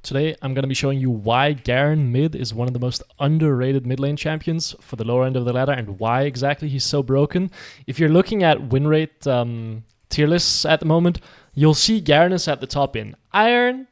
Today, I'm going to be showing you why Garen mid is one of the most underrated mid lane champions for the lower end of the ladder and why exactly he's so broken. If you're looking at win rate tier lists at the moment, you'll see Garen is at the top in Iron,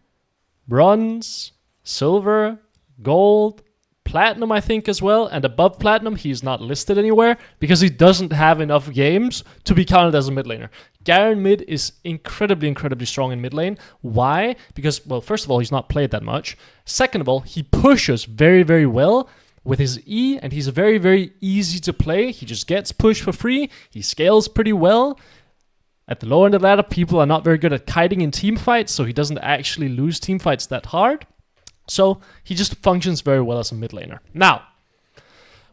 Bronze, Silver, Gold, Platinum, I think, as well. And above Platinum, he's not listed anywhere because he doesn't have enough games to be counted as a mid laner. Garen mid is incredibly strong in mid lane. Why? Because, well, first of all, he's not played that much. Second of all, he pushes very well with his E, and he's very easy to play. He just gets pushed for free. He scales pretty well. At the lower end of the ladder, people are not very good at kiting in team fights, so he doesn't actually lose team fights that hard. So he just functions very well as a mid laner. Now,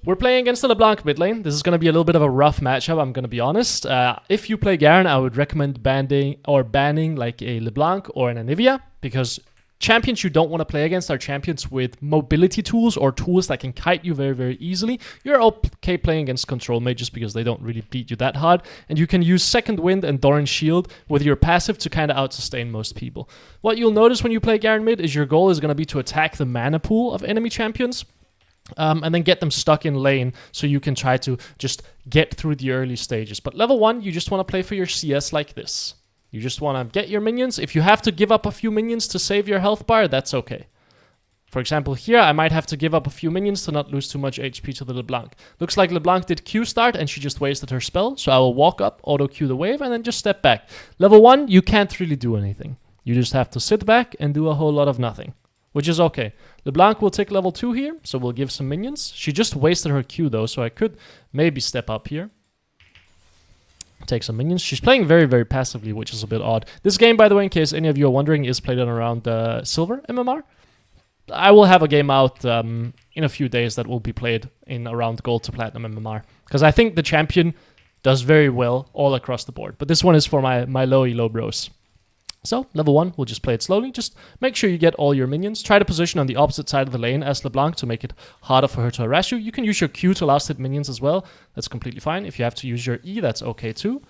we're playing against the LeBlanc mid lane. This is going to be a little bit of a rough matchup, I'm going to be honest. If you play Garen, I would recommend banning like a LeBlanc or an Anivia, because champions you don't want to play against are champions with mobility tools or tools that can kite you very easily. You're okay playing against control mages because they don't really beat you that hard, and you can use Second Wind and Doran's Shield with your passive to kind of out-sustain most people. What you'll notice when you play Garen mid is your goal is going to be to attack the mana pool of enemy champions, and then get them stuck in lane so you can try to just get through the early stages. But level 1, you just want to play for your CS like this. You just want to get your minions. If you have to give up a few minions to save your health bar, that's okay. For example, here, I might have to give up a few minions to not lose too much HP to the LeBlanc. Looks like LeBlanc did Q start and she just wasted her spell, so I will walk up, auto Q the wave, and then just step back. Level 1, you can't really do anything. You just have to sit back and do a whole lot of nothing, which is okay. LeBlanc will take level 2 here, so we'll give some minions. She just wasted her Q though, so I could maybe step up here. Take some minions. She's playing very passively, which is a bit odd. This game, by the way, in case any of you are wondering, is played on around Silver MMR. I will have a game out in a few days that will be played in around Gold to Platinum MMR, because I think the champion does very well all across the board. But this one is for my Low Elo bros. So, level 1, we'll just play it slowly. Just make sure you get all your minions. Try to position on the opposite side of the lane as LeBlanc to make it harder for her to harass you. You can use your Q to last hit minions as well. That's completely fine. If you have to use your E, that's okay too.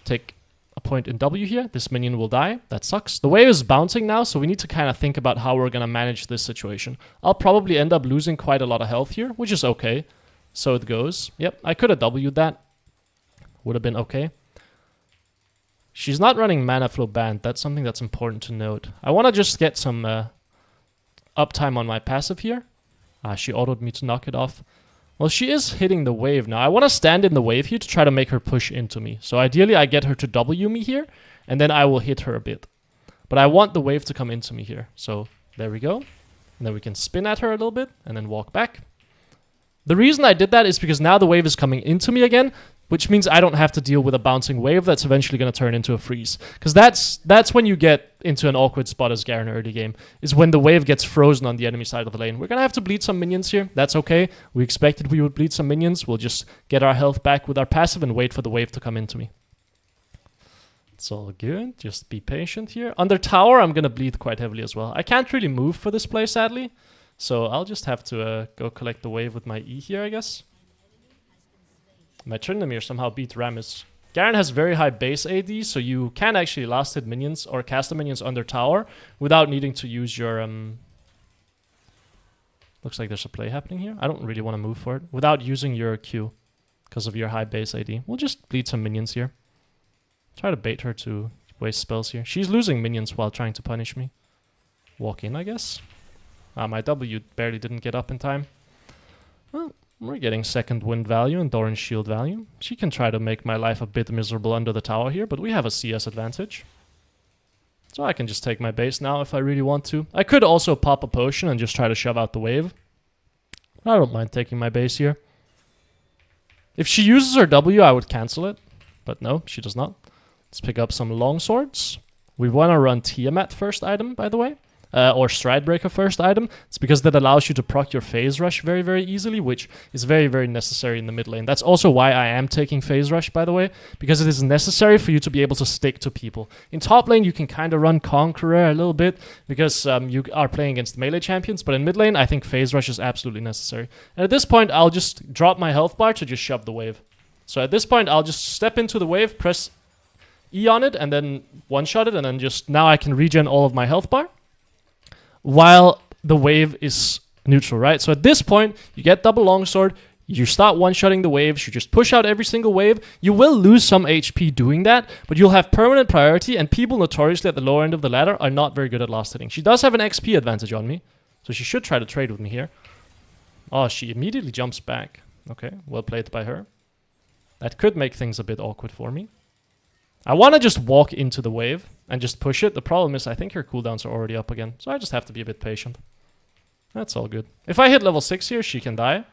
Take a point in W here. This minion will die. That sucks. The wave is bouncing now, so we need to kind of think about how we're going to manage this situation. I'll probably end up losing quite a lot of health here, which is okay. So it goes. Yep, I could have W'd that. Would have been okay. She's not running Mana Flow Band. That's something that's important to note. I want to just get some uptime on my passive here. She autoed me to knock it off. Well, she is hitting the wave now. I want to stand in the wave here to try to make her push into me. So ideally, I get her to W me here, and then I will hit her a bit. But I want the wave to come into me here. So there we go. And then we can spin at her a little bit, and then walk back. The reason I did that is because now the wave is coming into me again, which means I don't have to deal with a bouncing wave that's eventually going to turn into a freeze. Because that's when you get into an awkward spot as Garen early game, is when the wave gets frozen on the enemy side of the lane. We're going to have to bleed some minions here. That's okay. We expected we would bleed some minions. We'll just get our health back with our passive and wait for the wave to come into me. It's all good. Just be patient here. Under tower, I'm going to bleed quite heavily as well. I can't really move for this play, sadly. So I'll just have to go collect the wave with my E here, I guess. My Tryndamere somehow beat Rammus. Garen has very high base AD, so you can actually last hit minions or cast the minions under tower without needing to use your... Looks like there's a play happening here. I don't really want to move for it. Without using your Q because of your high base AD. We'll just bleed some minions here. Try to bait her to waste spells here. She's losing minions while trying to punish me. Walk in, I guess. My W barely didn't get up in time. Well, we're getting Second Wind value and Doran's Shield value. She can try to make my life a bit miserable under the tower here, but we have a CS advantage. So I can just take my base now if I really want to. I could also pop a potion and just try to shove out the wave. I don't mind taking my base here. If she uses her W, I would cancel it. But no, she does not. Let's pick up some long swords. We want to run Tiamat first item, by the way. Or Stridebreaker first item. It's because that allows you to proc your phase rush very easily, which is very necessary in the mid lane. That's also why I am taking phase rush, by the way, because it is necessary for you to be able to stick to people. In top lane, you can kind of run Conqueror a little bit because you are playing against melee champions, but in mid lane, I think phase rush is absolutely necessary. And at this point, I'll just drop my health bar to just shove the wave. So at this point, I'll just step into the wave, press E on it, and then one-shot it, and then just now I can regen all of my health bar. while the wave is neutral, right? So at this point, you get double longsword, you start one-shotting the waves, you just push out every single wave. You will lose some HP doing that, but you'll have permanent priority, and people notoriously at the lower end of the ladder are not very good at last hitting. She does have an XP advantage on me, so she should try to trade with me here. Oh, she immediately jumps back. Okay, well played by her. That could make things a bit awkward for me. I want to just walk into the wave and just push it. The problem is I think her cooldowns are already up again, so I just have to be a bit patient. That's all good. If I hit level 6 here, she can die.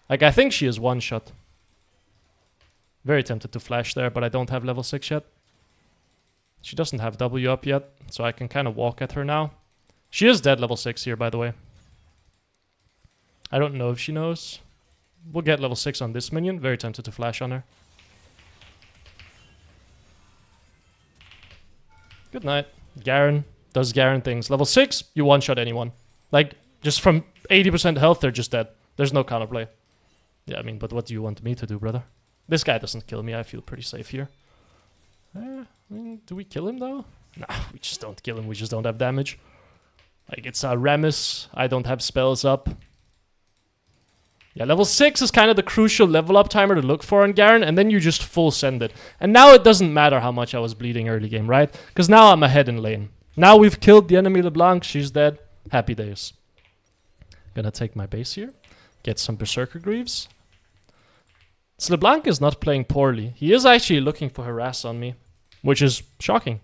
Like, I think she is one shot. Very tempted to flash there, but I don't have level 6 yet. She doesn't have W up yet, so I can kind of walk at her now. She is dead level 6 here, by the way. I don't know if she knows. We'll get level 6 on this minion. Very tempted to flash on her. Good night. Garen does Garen things. Level 6, you one-shot anyone. Like, just from 80% health, they're just dead. There's no counterplay. Yeah, I mean, but what do you want me to do, brother? This guy doesn't kill me. I feel pretty safe here. I mean, do we kill him, though? Nah, we just don't kill him. We just don't have damage. Like, it's a Rammus. I don't have spells up. Yeah, level 6 is kind of the crucial level up timer to look for on Garen, and then you just full send it. And now it doesn't matter how much I was bleeding early game, right? Because now I'm ahead in lane. Now we've killed the enemy LeBlanc. She's dead. Happy days. Gonna take my base here. Get some Berserker Greaves. So LeBlanc is not playing poorly. He is actually looking for harass on me, which is shocking.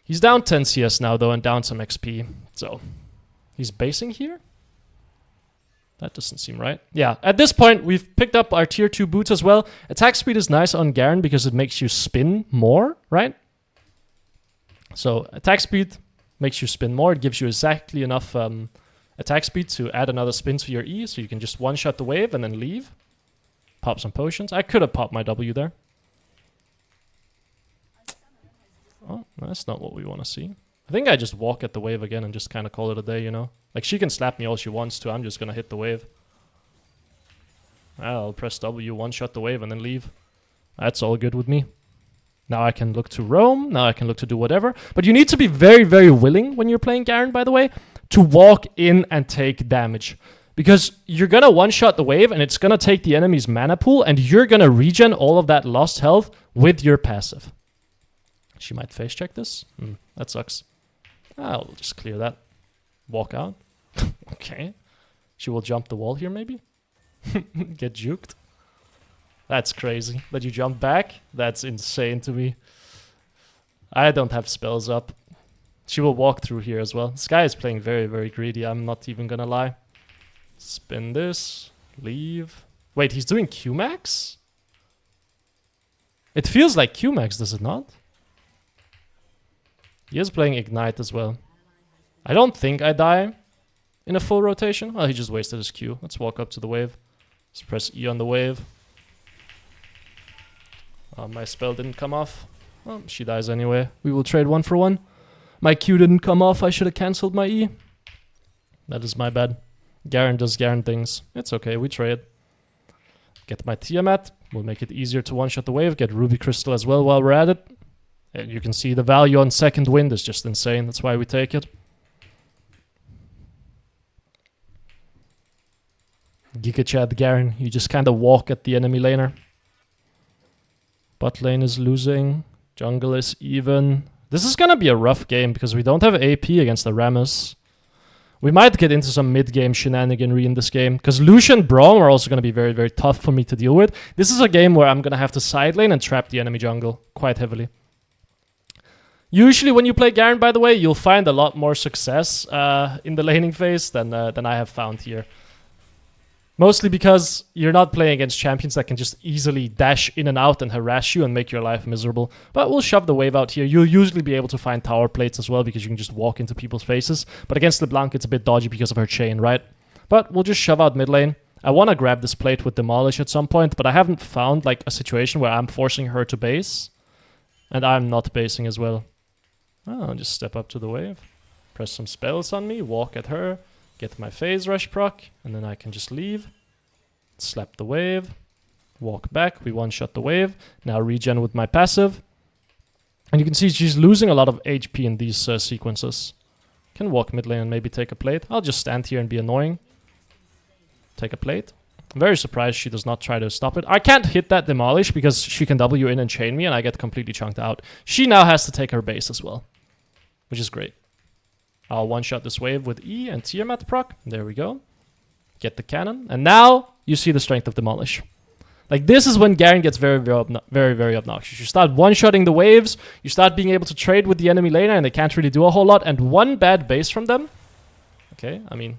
He's down 10 CS now, though, and down some XP. So, he's basing here? That doesn't seem right. Yeah, at this point, we've picked up our tier 2 boots as well. Attack speed is nice on Garen because it makes you spin more, right? So, attack speed makes you spin more. It gives you exactly enough attack speed to add another spin to your E, so you can just one-shot the wave and then leave. Pop some potions. I could have popped my W there. Oh, that's not what we want to see. I think I just walk at the wave again and just kind of call it a day, you know? Like, she can slap me all she wants to. I'm just going to hit the wave. I'll press W, one-shot the wave, and then leave. That's all good with me. Now I can look to roam. Now I can look to do whatever. But you need to be very, very willing when you're playing Garen, by the way, to walk in and take damage. Because you're going to one-shot the wave, and it's going to take the enemy's mana pool, and you're going to regen all of that lost health with your passive. She might face check this. That sucks. I'll just clear that. Walk out. Okay. She will jump the wall here, maybe? Get juked. That's crazy. That you jump back? That's insane to me. I don't have spells up. She will walk through here as well. This guy is playing very, very greedy. I'm not even gonna lie. Spin this. Leave. Wait, he's doing Q-Max? It feels like Q-Max, does it not? He is playing Ignite as well. I don't think I die in a full rotation. Oh, he just wasted his Q. Let's walk up to the wave. Let's press E on the wave. My spell didn't come off. Well, she dies anyway. We will trade 1 for 1. My Q didn't come off. I should have cancelled my E. That is my bad. Garen does Garen things. It's okay, we trade. Get my Tiamat. We'll make it easier to one-shot the wave. Get Ruby Crystal as well while we're at it. And you can see the value on second wind is just insane. That's why we take it. Giga Chad Garen. You just kind of walk at the enemy laner. Bot lane is losing. Jungle is even. This is gonna be a rough game because we don't have AP against the Rammus. We might get into some mid-game shenaniganry in this game because Lucian and Braum are also gonna be very, very tough for me to deal with. This is a game where I'm gonna have to side lane and trap the enemy jungle quite heavily. Usually when you play Garen, by the way, you'll find a lot more success in the laning phase than I have found here. Mostly because you're not playing against champions that can just easily dash in and out and harass you and make your life miserable. But we'll shove the wave out here. You'll usually be able to find tower plates as well because you can just walk into people's faces. But against LeBlanc, it's a bit dodgy because of her chain, right? But we'll just shove out mid lane. I want to grab this plate with Demolish at some point, but I haven't found like a situation where I'm forcing her to base. And I'm not basing as well. Oh, I'll just step up to the wave. Press some spells on me, walk at her. Get my phase rush proc, and then I can just leave. Slap the wave. Walk back. We one-shot the wave. Now regen with my passive. And you can see she's losing a lot of HP in these sequences. Can walk mid lane and maybe take a plate. I'll just stand here and be annoying. Take a plate. I'm very surprised she does not try to stop it. I can't hit that demolish because she can W in and chain me and I get completely chunked out. She now has to take her base as well, which is great. I'll one-shot this wave with E and Tiamat proc. There we go. Get the cannon. And now you see the strength of demolish. Like, this is when Garen gets very, very obnoxious. You start one-shotting the waves, you start being able to trade with the enemy laner, and they can't really do a whole lot, and one bad base from them. Okay, I mean,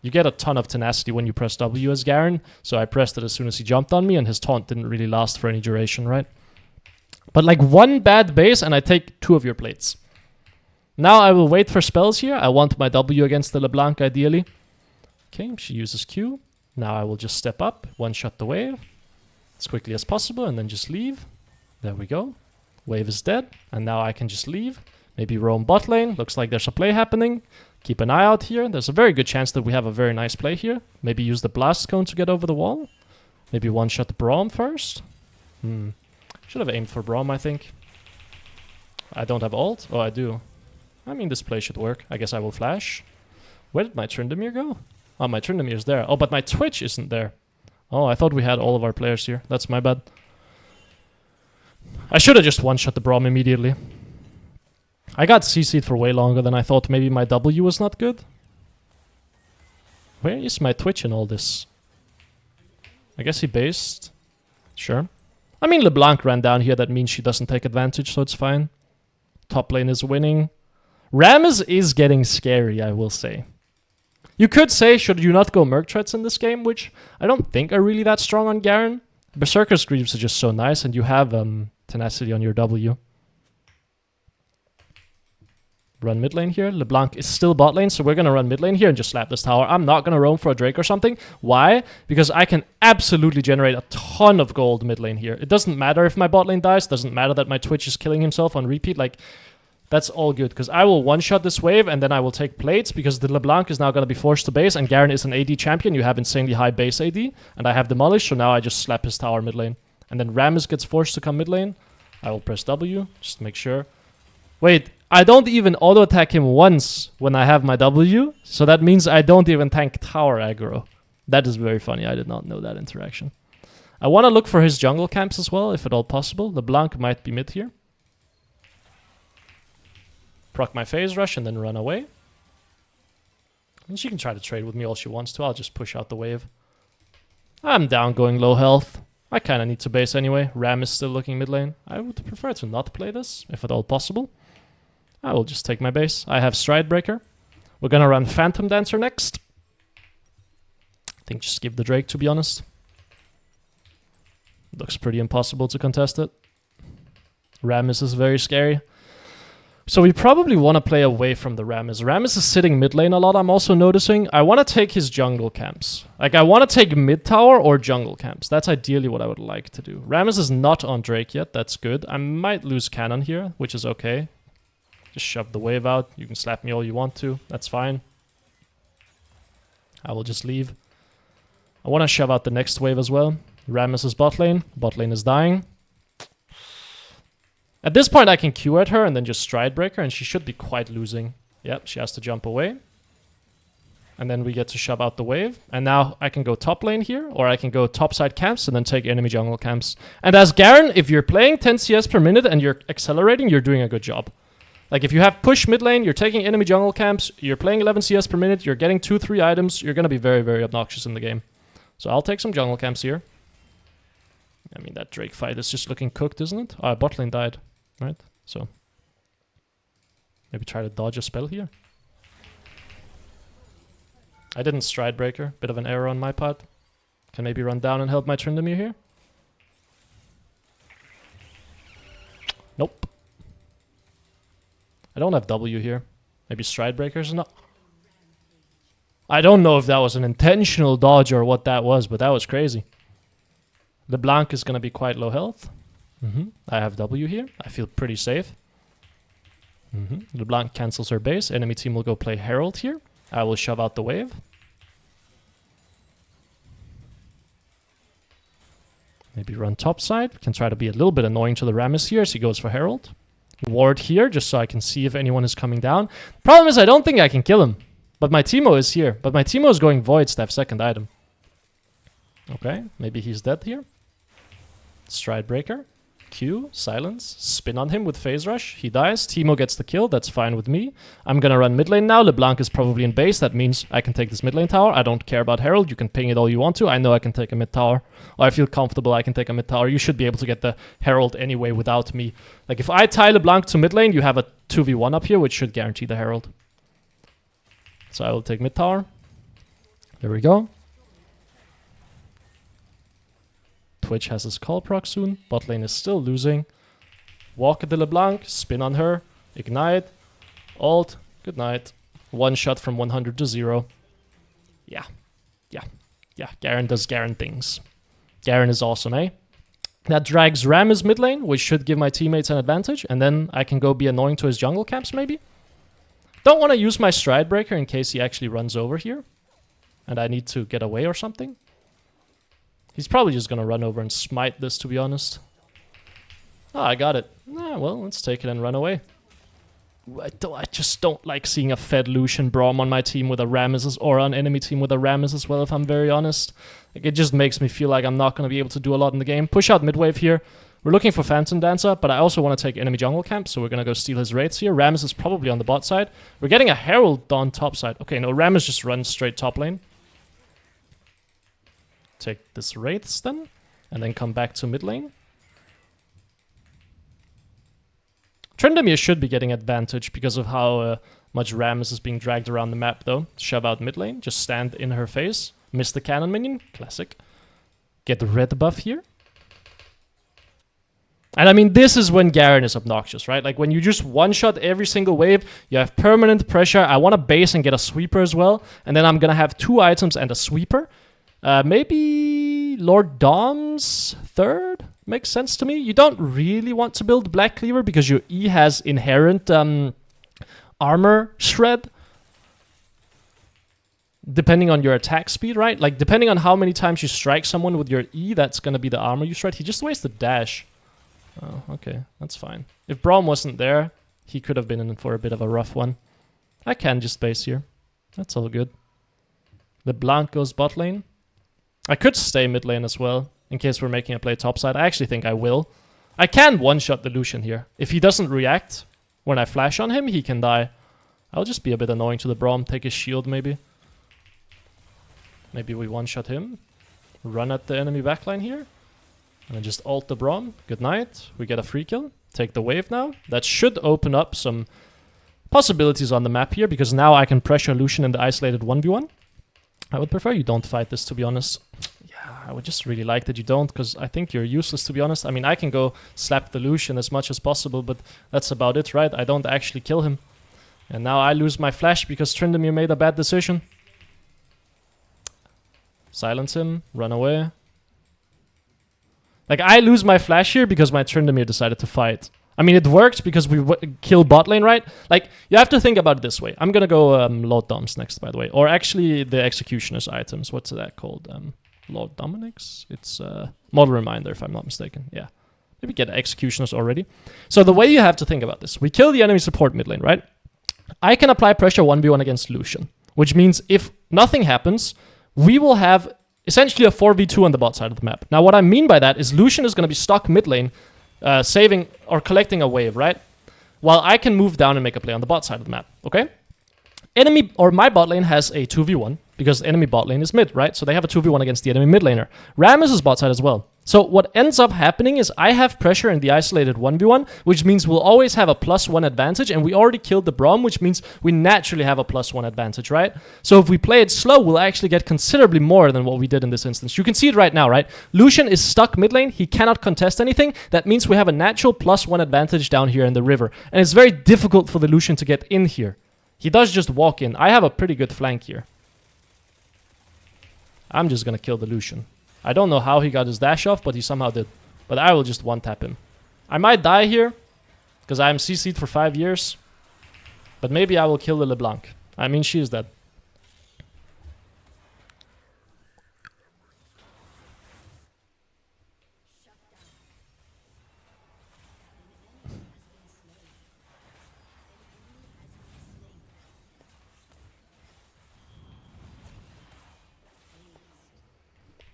you get a ton of tenacity when you press W as Garen, so I pressed it as soon as he jumped on me, and his taunt didn't really last for any duration, right? But like, one bad base, and I take 2 of your plates. Now I will wait for spells here. I want my W against the LeBlanc, ideally. Okay, she uses Q. Now I will just step up, one-shot the wave as quickly as possible, and then just leave. There we go. Wave is dead, and now I can just leave. Maybe roam bot lane. Looks like there's a play happening. Keep an eye out here. There's a very good chance that we have a very nice play here. Maybe use the blast cone to get over the wall. Maybe one-shot the Braum first. Should have aimed for Braum, I think. I don't have ult. Oh, I do. I mean, this play should work. I guess I will flash. Where did my Tryndamere go? Oh, my Tryndamere's there. Oh, but my Twitch isn't there. Oh, I thought we had all of our players here. That's my bad. I should have just one-shot the Braum immediately. I got CC'd for way longer than I thought. Maybe my W was not good. Where is my Twitch in all this? I guess he based. Sure. I mean, LeBlanc ran down here. That means she doesn't take advantage, so it's fine. Top lane is winning. Rammus is getting scary, I will say. You could say, should you not go Merc Treads in this game, which I don't think are really that strong on Garen. Berserker's Greaves are just so nice, and you have tenacity on your W. Run mid lane here. LeBlanc is still bot lane, so we're going to run mid lane here and just slap this tower. I'm not going to roam for a Drake or something. Why? Because I can absolutely generate a ton of gold mid lane here. It doesn't matter if my bot lane dies. It doesn't matter that my Twitch is killing himself on repeat. Like, that's all good, because I will one-shot this wave, and then I will take plates, because the LeBlanc is now going to be forced to base, and Garen is an AD champion. You have insanely high base AD, and I have Demolish, so now I just slap his tower mid lane. And then Rammus gets forced to come mid lane. I will press W, just to make sure. Wait, I don't even auto-attack him once when I have my W, so that means I don't even tank tower aggro. That is very funny. I did not know that interaction. I want to look for his jungle camps as well, if at all possible. LeBlanc might be mid here. Proc my phase rush and then run away. And she can try to trade with me all she wants to. I'll just push out the wave. I'm down going low health. I kind of need to base anyway. Ram is still looking mid lane. I would prefer to not play this, if at all possible. I will just take my base. I have Stride Breaker. We're gonna run Phantom Dancer next. I think just give the Drake, to be honest. Looks pretty impossible to contest it. Rammus is very scary. So we probably want to play away from the Rammus. Rammus is sitting mid lane a lot, I'm also noticing. I want to take his jungle camps. Like, I want to take mid tower or jungle camps. That's ideally what I would like to do. Rammus is not on Drake yet. That's good. I might lose cannon here, which is okay. Just shove the wave out. You can slap me all you want to. That's fine. I will just leave. I want to shove out the next wave as well. Rammus is bot lane. Bot lane is dying. At this point, I can Q at her and then just Stride Breaker, and she should be quite losing. Yep, she has to jump away. And then we get to shove out the wave. And now I can go top lane here, or I can go topside camps and then take enemy jungle camps. And as Garen, if you're playing 10 CS per minute and you're accelerating, you're doing a good job. Like, if you have push mid lane, you're taking enemy jungle camps, you're playing 11 CS per minute, you're getting 2-3 items, you're going to be very, very obnoxious in the game. So I'll take some jungle camps here. I mean, that Drake fight is just looking cooked, isn't it? Oh, bot lane died. Right, so maybe try to dodge a spell here. I didn't Stride Breaker, bit of an error on my part. Can maybe run down and help my Tryndamere here. Nope. I don't have W here. Maybe Stride Breaker's not. I don't know if that was an intentional dodge or what that was, but that was crazy. LeBlanc is going to be quite low health. I have W here. I feel pretty safe. LeBlanc cancels her base. Enemy team will go play Herald here. I will shove out the wave. Maybe run topside. Can try to be a little bit annoying to the Rammus here as he goes for Herald. ward here just so I can see if anyone is coming down. Problem is I don't think I can kill him. But my Teemo is here. But my Teemo is going Voids to have second item. Okay, maybe he's dead here. Stride Breaker. Q, silence, spin on him with Phase Rush. He dies. Teemo gets the kill. That's fine with me. I'm gonna run mid lane now. LeBlanc is probably in base. That means I can take this mid lane tower. I don't care about Herald. You can ping it all you want to. I know I can take a mid tower. Or I feel comfortable I can take a mid tower. You should be able to get the Herald anyway without me. Like if I tie LeBlanc to mid lane, you have a 2v1 up here, which should guarantee the Herald. So I will take mid tower. There we go. Twitch has his call proc soon. Bot lane is still losing. Walk at the LeBlanc. Spin on her. Ignite. Ult. Good night. One shot from 100 to 0. Yeah. Garen does Garen things. Garen is awesome, eh? That drags Ram's mid lane, which should give my teammates an advantage. And then I can go be annoying to his jungle camps, maybe. Don't want to use my Stride Breaker in case he actually runs over here. And I need to get away or something. He's probably just going to run over and smite this, to be honest. Oh, I got it. Ah, well, let's take it and run away. I just don't like seeing a fed Lucian Braum on my team with a Rammus, or on enemy team with a Rammus as well, if I'm very honest. Like, it just makes me feel like I'm not going to be able to do a lot in the game. Push out midwave here. We're looking for Phantom Dancer, but I also want to take enemy jungle camp, so we're going to go steal his wraiths here. Rammus is probably on the bot side. We're getting a Herald on top side. Okay, no, Rammus just runs straight top lane. Take this wraiths then, and then come back to mid lane. Tryndamere should be getting advantage because of how much Rammus is being dragged around the map though. Shove out mid lane, just stand in her face. Miss the cannon minion, classic. Get the red buff here. And I mean, this is when Garen is obnoxious, right? Like when you just one-shot every single wave, you have permanent pressure. I want to base and get a sweeper as well. And then I'm going to have 2 items and a sweeper. Maybe Lord Dom's third makes sense to me. You don't really want to build Black Cleaver because your E has inherent armor shred. Depending on your attack speed, right? Like depending on how many times you strike someone with your E, that's going to be the armor you shred. He just wasted dash. Oh, okay. That's fine. If Braum wasn't there, he could have been in for a bit of a rough one. I can just base here. That's all good. LeBlanc goes bot lane. I could stay mid lane as well, in case we're making a play topside. I actually think I will. I can one-shot the Lucian here. If he doesn't react when I flash on him, he can die. I'll just be a bit annoying to the Braum. Take his shield, maybe. Maybe we one-shot him. Run at the enemy backline here. And then just ult the Braum. Good night. We get a free kill. Take the wave now. That should open up some possibilities on the map here, because now I can pressure Lucian in the isolated 1v1. I would prefer you don't fight this, to be honest. Yeah, I would just really like that you don't, because I think you're useless, to be honest. I mean, I can go slap the Lucian as much as possible, but that's about it, right? I don't actually kill him. And now I lose my flash because Tryndamere made a bad decision. Silence him, run away. Like, I lose my flash here because my Tryndamere decided to fight. I mean, it worked because we kill bot lane, right? Like, you have to think about it this way. I'm gonna go Lord Doms next, by the way. Or actually, the Executioner's items. What's that called? Lord Dominic's? It's Model Reminder, if I'm not mistaken. Yeah. Maybe get Executioners already. So the way you have to think about this. We kill the enemy support mid lane, right? I can apply pressure 1v1 against Lucian. Which means if nothing happens, we will have essentially a 4v2 on the bot side of the map. Now, what I mean by that is Lucian is gonna be stuck mid lane, saving or collecting a wave, right? While I can move down and make a play on the bot side of the map, okay? Enemy, or my bot lane has a 2v1, because the enemy bot lane is mid, right? So they have a 2v1 against the enemy mid laner. Rammus' bot side as well. So what ends up happening is I have pressure in the isolated 1v1, which means we'll always have a +1 advantage, and we already killed the Braum, which means we naturally have a +1 advantage, right? So if we play it slow, we'll actually get considerably more than what we did in this instance. You can see it right now, right? Lucian is stuck mid lane. He cannot contest anything. That means we have a natural +1 advantage down here in the river. And it's very difficult for the Lucian to get in here. He does just walk in. I have a pretty good flank here. I'm just gonna kill the Lucian. I don't know how he got his dash off, but he somehow did. But I will just one-tap him. I might die here, because I'm CC'd for 5 years. But maybe I will kill the LeBlanc. I mean, she is dead.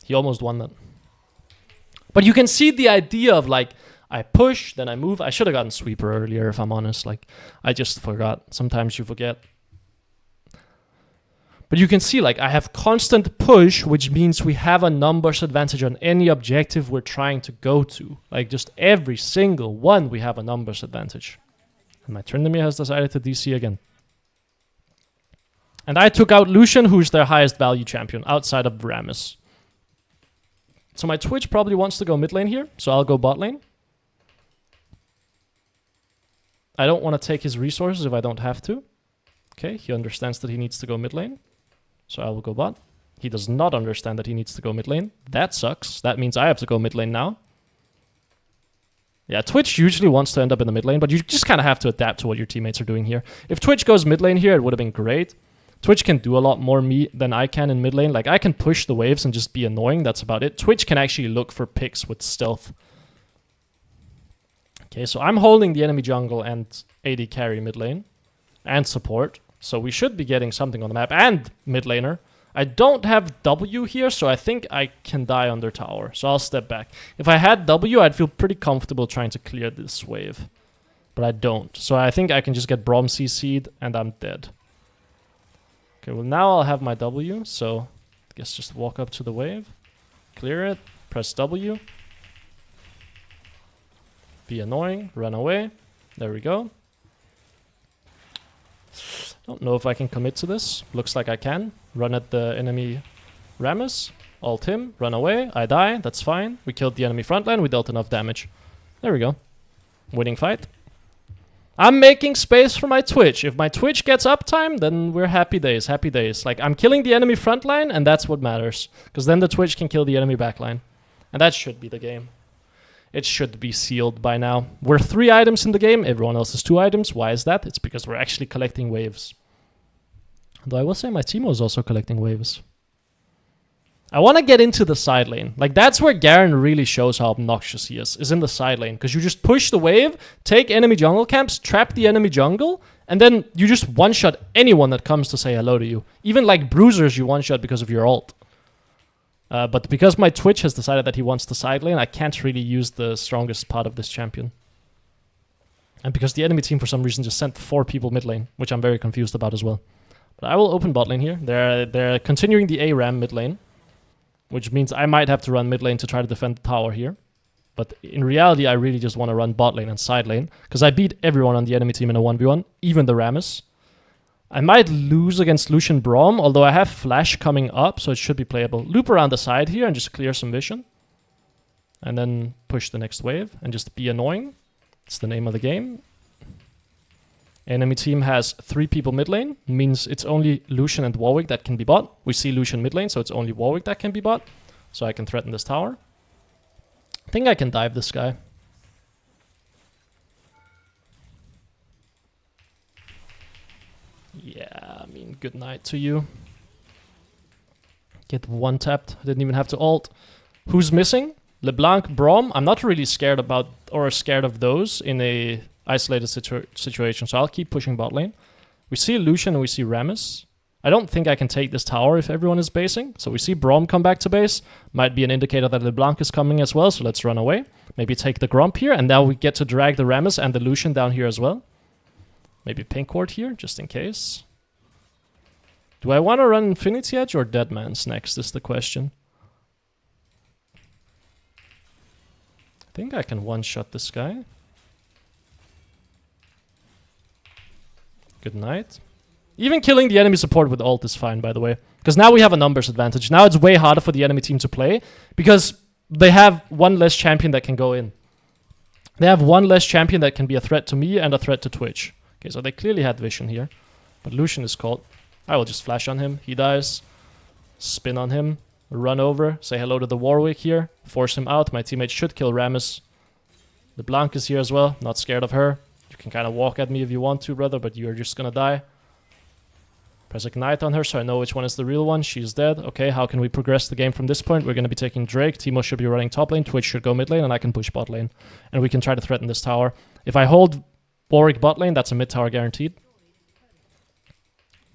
He almost won that. But you can see the idea of like, I push, then I move. I should have gotten sweeper earlier, if I'm honest. Like, I just forgot. Sometimes you forget. But you can see, like, I have constant push, which means we have a numbers advantage on any objective we're trying to go to. Like, just every single one, we have a numbers advantage. And my Tryndamere has decided to DC again. And I took out Lucian, who's their highest value champion, outside of Rammus. So my Twitch probably wants to go mid lane here, so I'll go bot lane. I don't want to take his resources if I don't have to. Okay, he understands that he needs to go mid lane. So I will go bot. He does not understand that he needs to go mid lane. That sucks. That means I have to go mid lane now. Yeah, Twitch usually wants to end up in the mid lane, but you just kind of have to adapt to what your teammates are doing here. If Twitch goes mid lane here, it would have been great. Twitch can do a lot more than I can in mid lane. Like, I can push the waves and just be annoying. That's about it. Twitch can actually look for picks with stealth. Okay, so I'm holding the enemy jungle and AD carry mid lane. And support. So we should be getting something on the map. And mid laner. I don't have W here, so I think I can die under tower. So I'll step back. If I had W, I'd feel pretty comfortable trying to clear this wave. But I don't. So I think I can just get Braum CC'd and I'm dead. Okay, well now I'll have my W, so I guess just walk up to the wave, clear it, press W, be annoying, run away, there we go. Don't know if I can commit to this, looks like I can. Run at the enemy Rammus, ult him, run away, I die, that's fine. We killed the enemy frontline, we dealt enough damage. There we go, winning fight. I'm making space for my Twitch. If my Twitch gets uptime, then we're happy days, happy days. Like, I'm killing the enemy frontline, and that's what matters. Because then the Twitch can kill the enemy backline. And that should be the game. It should be sealed by now. We're 3 items in the game, everyone else is 2 items. Why is that? It's because we're actually collecting waves. Though I will say my Teemo is also collecting waves. I want to get into the side lane. Like, that's where Garen really shows how obnoxious he is in the side lane. Because you just push the wave, take enemy jungle camps, trap the enemy jungle, and then you just one-shot anyone that comes to say hello to you. Even like bruisers you one-shot because of your ult. But because my Twitch has decided that he wants the side lane, I can't really use the strongest part of this champion. And because the enemy team for some reason just sent 4 people mid lane, which I'm very confused about as well. But I will open bot lane here. They're continuing the ARAM mid lane. Which means I might have to run mid lane to try to defend the tower here. But in reality, I really just want to run bot lane and side lane. Because I beat everyone on the enemy team in a 1v1, even the Rammus. I might lose against Lucian Braum, although I have flash coming up, so it should be playable. Loop around the side here and just clear some vision. And then push the next wave and just be annoying. It's the name of the game. Enemy team has 3 people mid lane, means it's only Lucian and Warwick that can be bot. We see Lucian mid lane, so it's only Warwick that can be bot. So I can threaten this tower. I think I can dive this guy. Yeah, I mean, good night to you. Get one tapped, I didn't even have to ult. Who's missing? LeBlanc, Braum. I'm not really scared about, or scared of those in a isolated situation, so I'll keep pushing bot lane. We see Lucian and we see Rammus. I don't think I can take this tower if everyone is basing, so we see Braum come back to base. Might be an indicator that LeBlanc is coming as well, so let's run away. Maybe take the Grump here, and now we get to drag the Rammus and the Lucian down here as well. Maybe pink ward here, just in case. Do I want to run Infinity Edge or Deadman's next, is the question. I think I can one-shot this guy. Good night. Even killing the enemy support with ult is fine, by the way. Because now we have a numbers advantage. Now it's way harder for the enemy team to play. Because they have one less champion that can go in. They have one less champion that can be a threat to me and a threat to Twitch. Okay, so they clearly had vision here. But Lucian is caught. I will just flash on him. He dies. Spin on him. Run over. Say hello to the Warwick here. Force him out. My teammate should kill Rammus. The Blanc is here as well. Not scared of her. You can kind of walk at me if you want to, brother, but you're just gonna die. Press Ignite on her so I know which one is the real one. She's dead. Okay, how can we progress the game from this point? We're gonna be taking Drake. Teemo should be running top lane. Twitch should go mid lane, and I can push bot lane. And we can try to threaten this tower. If I hold Warwick bot lane, that's a mid tower guaranteed.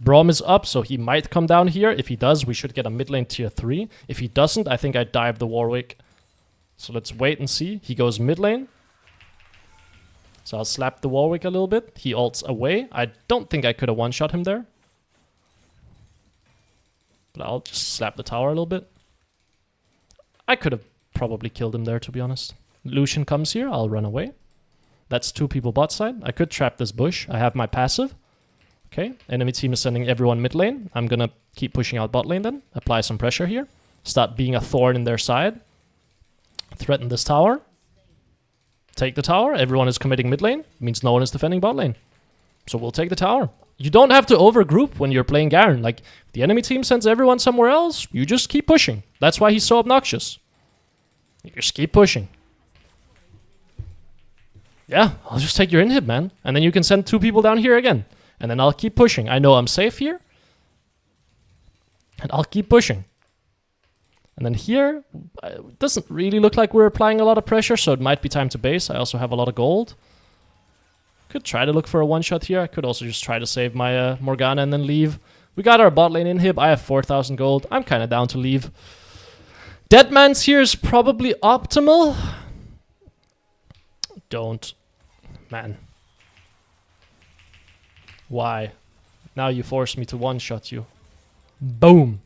Braum is up, so he might come down here. If he does, we should get a mid lane tier 3. If he doesn't, I think I dive the Warwick. So let's wait and see. He goes mid lane. So I'll slap the Warwick a little bit. He ults away. I don't think I could have one-shot him there. But I'll just slap the tower a little bit. I could have probably killed him there, to be honest. Lucian comes here. I'll run away. That's 2 people bot side. I could trap this bush. I have my passive. Okay, enemy team is sending everyone mid lane. I'm gonna keep pushing out bot lane then. Apply some pressure here. Start being a thorn in their side. Threaten this tower. Take the tower. Everyone is committing mid lane. Means no one is defending bot lane. So we'll take the tower. You don't have to overgroup when you're playing Garen. Like, if the enemy team sends everyone somewhere else, you just keep pushing. That's why he's so obnoxious. You just keep pushing. Yeah, I'll just take your inhib, man. And then you can send 2 people down here again. And then I'll keep pushing. I know I'm safe here. And I'll keep pushing. And then here, it doesn't really look like we're applying a lot of pressure, so it might be time to base. I also have a lot of gold. Could try to look for a one-shot here. I could also just try to save my Morgana and then leave. We got our bot lane inhib. I have 4,000 gold. I'm kind of down to leave. Deadman's here is probably optimal. Don't. Man. Why? Now you force me to one-shot you. Boom.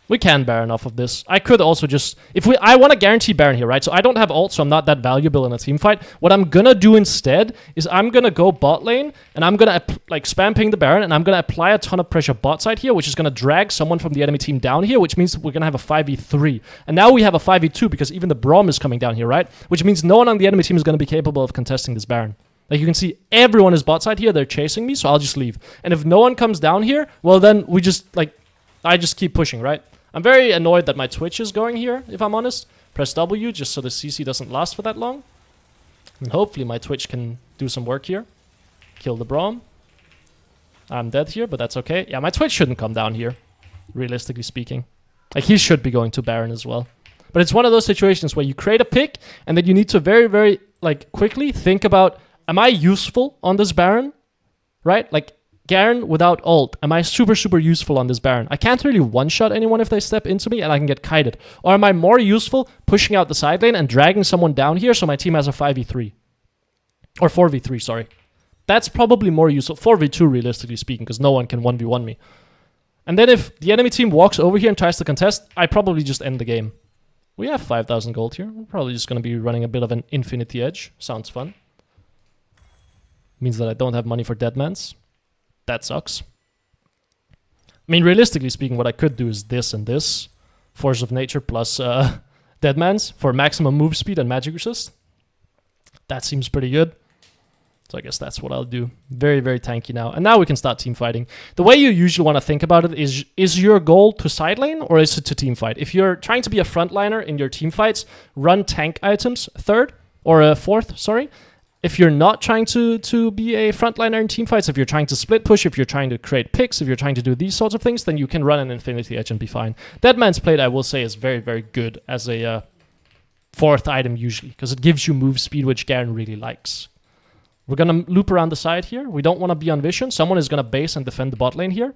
We can Baron off of this. I could also just... I want to guarantee Baron here, right? So I don't have ult, so I'm not that valuable in a team fight. What I'm gonna do instead is I'm gonna go bot lane, and I'm gonna like spam ping the Baron, and I'm gonna apply a ton of pressure bot side here, which is gonna drag someone from the enemy team down here, which means we're gonna have a 5v3. And now we have a 5v2 because even the Braum is coming down here, right? Which means no one on the enemy team is gonna be capable of contesting this Baron. Like, you can see everyone is bot side here. They're chasing me, so I'll just leave. And if no one comes down here, well, then we just, like, I just keep pushing, right? I'm very annoyed that my Twitch is going here, if I'm honest. Press W just so the CC doesn't last for that long. And hopefully my Twitch can do some work here. Kill the Braum. I'm dead here, but that's okay. Yeah, my Twitch shouldn't come down here, realistically speaking. Like, he should be going to Baron as well. But it's one of those situations where you create a pick, and then you need to very, very, like, quickly think about, am I useful on this Baron? Right? Like, Garen without ult, am I super, super useful on this Baron? I can't really one-shot anyone if they step into me and I can get kited. Or am I more useful pushing out the side lane and dragging someone down here so my team has a 5v3? Or 4v3, sorry. That's probably more useful. 4v2, realistically speaking, because no one can 1v1 me. And then if the enemy team walks over here and tries to contest, I probably just end the game. We have 5,000 gold here. We're probably just going to be running a bit of an Infinity Edge. Sounds fun. Means that I don't have money for Deadmans. That sucks. I mean, realistically speaking, what I could do is this and this. Force of Nature plus Deadmans for maximum move speed and magic resist. That seems pretty good. So I guess that's what I'll do. Very, very tanky now. And now we can start team fighting. The way you usually want to think about it is your goal to side lane or is it to team fight? If you're trying to be a frontliner in your team fights, run tank items fourth, sorry. If you're not trying to be a frontliner in teamfights, if you're trying to split push, if you're trying to create picks, if you're trying to do these sorts of things, then you can run an Infinity Edge and be fine. Deadman's Plate, I will say, is very, very good as a fourth item usually, because it gives you move speed, which Garen really likes. We're going to loop around the side here. We don't want to be on vision. Someone is going to base and defend the bot lane here.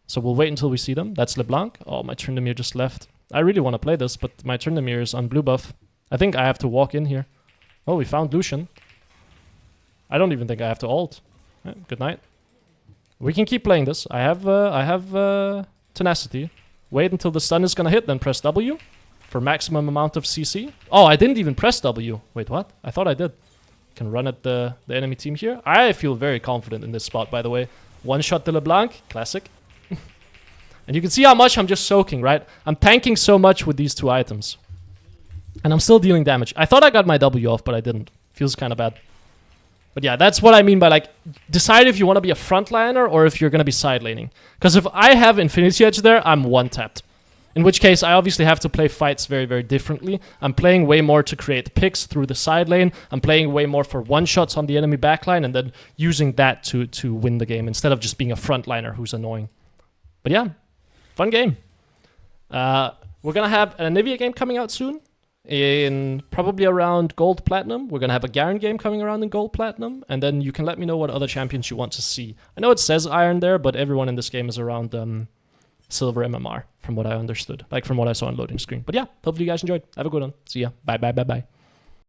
So we'll wait until we see them. That's LeBlanc. Oh, my Tryndamere just left. I really want to play this, but my Tryndamere is on blue buff. I think I have to walk in here. Oh, we found Lucian. I don't even think I have to ult. Yeah, good night. We can keep playing this. I have tenacity. Wait until the stun is gonna hit, then press W for maximum amount of CC. Oh, I didn't even press W. Wait, what? I thought I did. Can run at the enemy team here. I feel very confident in this spot, by the way. One shot to LeBlanc, classic. And you can see how much I'm just soaking, right? I'm tanking so much with these 2 items. And I'm still dealing damage. I thought I got my W off, but I didn't. Feels kind of bad. But yeah, that's what I mean by, like, decide if you want to be a frontliner or if you're going to be side laning. Because if I have Infinity Edge there, I'm one-tapped. In which case, I obviously have to play fights very, very differently. I'm playing way more to create picks through the side lane. I'm playing way more for one-shots on the enemy backline and then using that to win the game instead of just being a frontliner who's annoying. But yeah, fun game. We're going to have an Anivia game coming out soon. in probably around Gold Platinum. We're going to have a Garen game coming around in Gold Platinum, and then you can let me know what other champions you want to see. I know it says Iron there, but everyone in this game is around Silver MMR, from what I understood, like from what I saw on loading screen. But yeah, hopefully you guys enjoyed. Have a good one. See ya. Bye, bye, bye, bye.